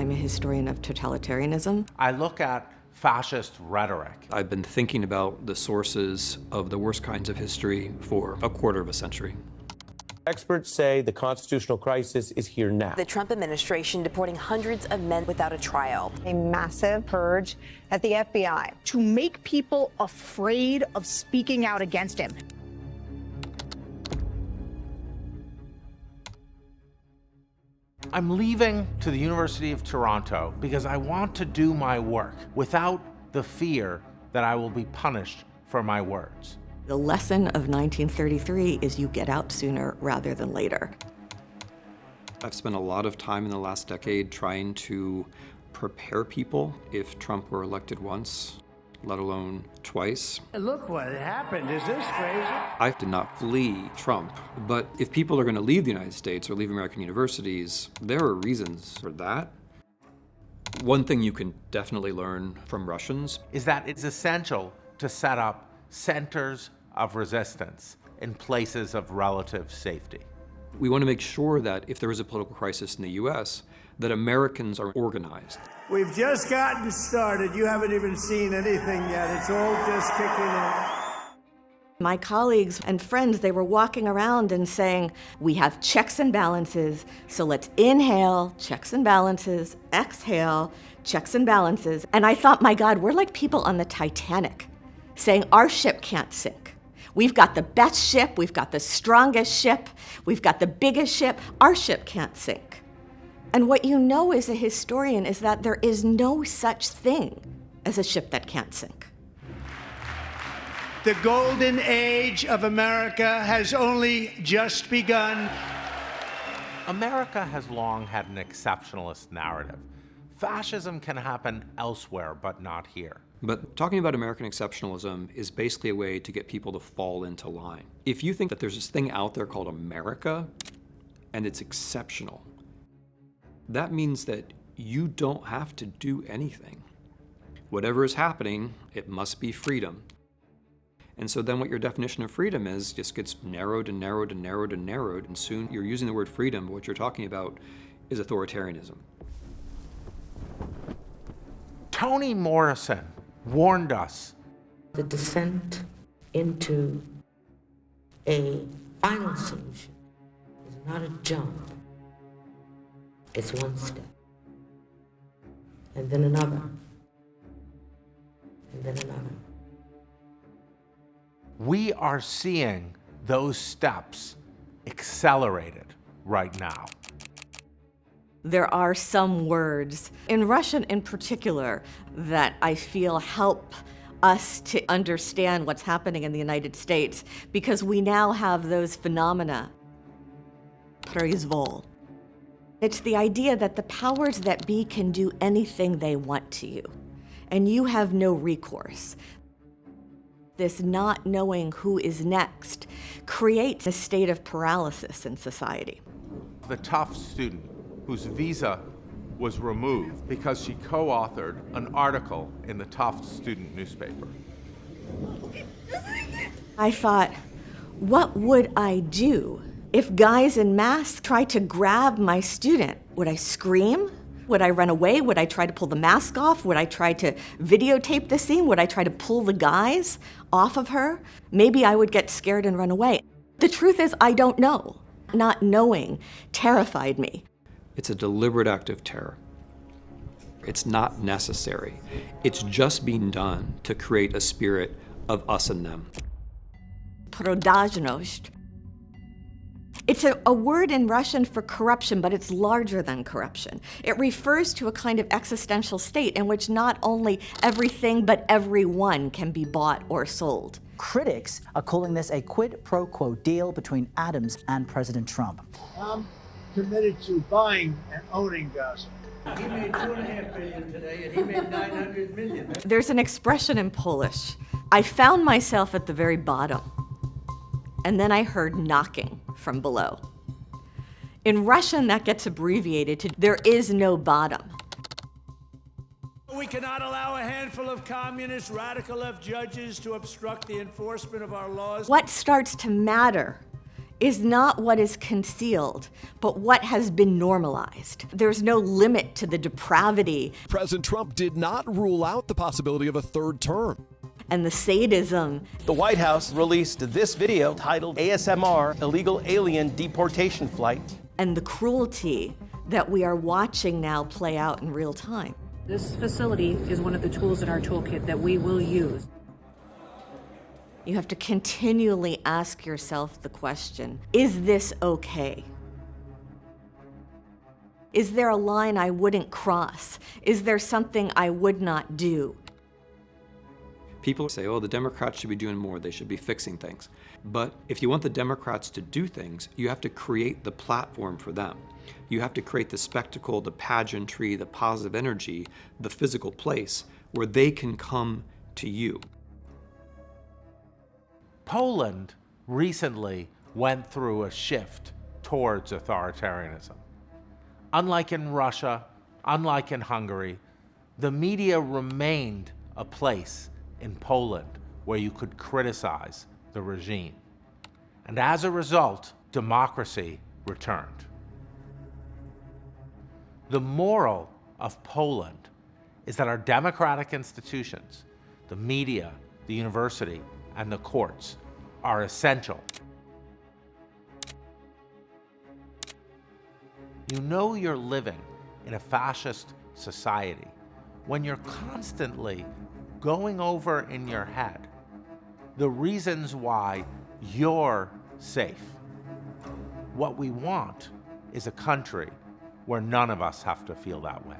I'm a historian of totalitarianism. I look at fascist rhetoric. I've been thinking about the sources of the worst kinds of history for a quarter of a century. Experts say the constitutional crisis is here now. The Trump administration deporting hundreds of men without a trial. A massive purge at the FBI. To make people afraid of speaking out against him. I'm leaving to the University of Toronto because I want to do my work without the fear that I will be punished for my words. The lesson of 1933 is you get out sooner rather than later. I've spent a lot of time in the last decade trying to prepare people if Trump were elected once, let alone twice. Look what happened. Is this crazy? I did not flee Trump, but if people are going to leave the United States or leave American universities, there are reasons for that. One thing you can definitely learn from Russians is that it's essential to set up centers of resistance in places of relative safety. We want to make sure that if there is a political crisis in the US, that Americans are organized. We've just gotten started. You haven't even seen anything yet. It's all just kicking in. My colleagues and friends, they were walking around and saying, we have checks and balances, so let's inhale, checks and balances, exhale, checks and balances. And I thought, my God, we're like people on the Titanic, saying our ship can't sink. We've got the best ship, we've got the strongest ship, we've got the biggest ship, our ship can't sink. And what you know as a historian is that there is no such thing as a ship that can't sink. The golden age of America has only just begun. America has long had an exceptionalist narrative. Fascism can happen elsewhere, but not here. But talking about American exceptionalism is basically a way to get people to fall into line. If you think that there's this thing out there called America, and it's exceptional, that means that you don't have to do anything. Whatever is happening, it must be freedom. And so then what your definition of freedom is just gets narrowed and narrowed and narrowed and narrowed, and soon you're using the word freedom, but what you're talking about is authoritarianism. Toni Morrison warned us. The descent into a final solution is not a jump. It's one step, and then another, and then another. We are seeing those steps accelerated right now. There are some words, in Russian in particular, that I feel help us to understand what's happening in the United States, because we now have those phenomena. Произвол. It's the idea that the powers that be can do anything they want to you, and you have no recourse. This not knowing who is next creates a state of paralysis in society. The Tufts student whose visa was removed because she co-authored an article in the Tufts student newspaper. I thought, what would I do if guys in masks tried to grab my student? Would I scream? Would I run away? Would I try to pull the mask off? Would I try to videotape the scene? Would I try to pull the guys off of her? Maybe I would get scared and run away. The truth is, I don't know. Not knowing terrified me. It's a deliberate act of terror. It's not necessary. It's just being done to create a spirit of us and them. Продажность. It's a word in Russian for corruption, but it's larger than corruption. It refers to a kind of existential state in which not only everything but everyone can be bought or sold. Critics are calling this a quid pro quo deal between Adams and President Trump. I'm committed to buying and owning Gaza. He made $2.5 billion today, and he made $900 million. There's an expression in Polish. I found myself at the very bottom, and then I heard knocking from below. In Russian, that gets abbreviated to there is no bottom. We cannot allow a handful of communist radical left judges to obstruct the enforcement of our laws. What starts to matter is not what is concealed, but what has been normalized. There's no limit to the depravity. President Trump did not rule out the possibility of a third term. And the sadism. The White House released this video titled ASMR, Illegal Alien Deportation Flight. And the cruelty that we are watching now play out in real time. This facility is one of the tools in our toolkit that we will use. You have to continually ask yourself the question, is this okay? Is there a line I wouldn't cross? Is there something I would not do? People say, oh, the Democrats should be doing more, they should be fixing things. But if you want the Democrats to do things, you have to create the platform for them. You have to create the spectacle, the pageantry, the positive energy, the physical place where they can come to you. Poland recently went through a shift towards authoritarianism. Unlike in Russia, unlike in Hungary, the media remained a place in Poland where you could criticize the regime. And as a result, democracy returned. The moral of Poland is that our democratic institutions, the media, the university, and the courts are essential. You know you're living in a fascist society when you're constantly going over in your head the reasons why you're safe. What we want is a country where none of us have to feel that way.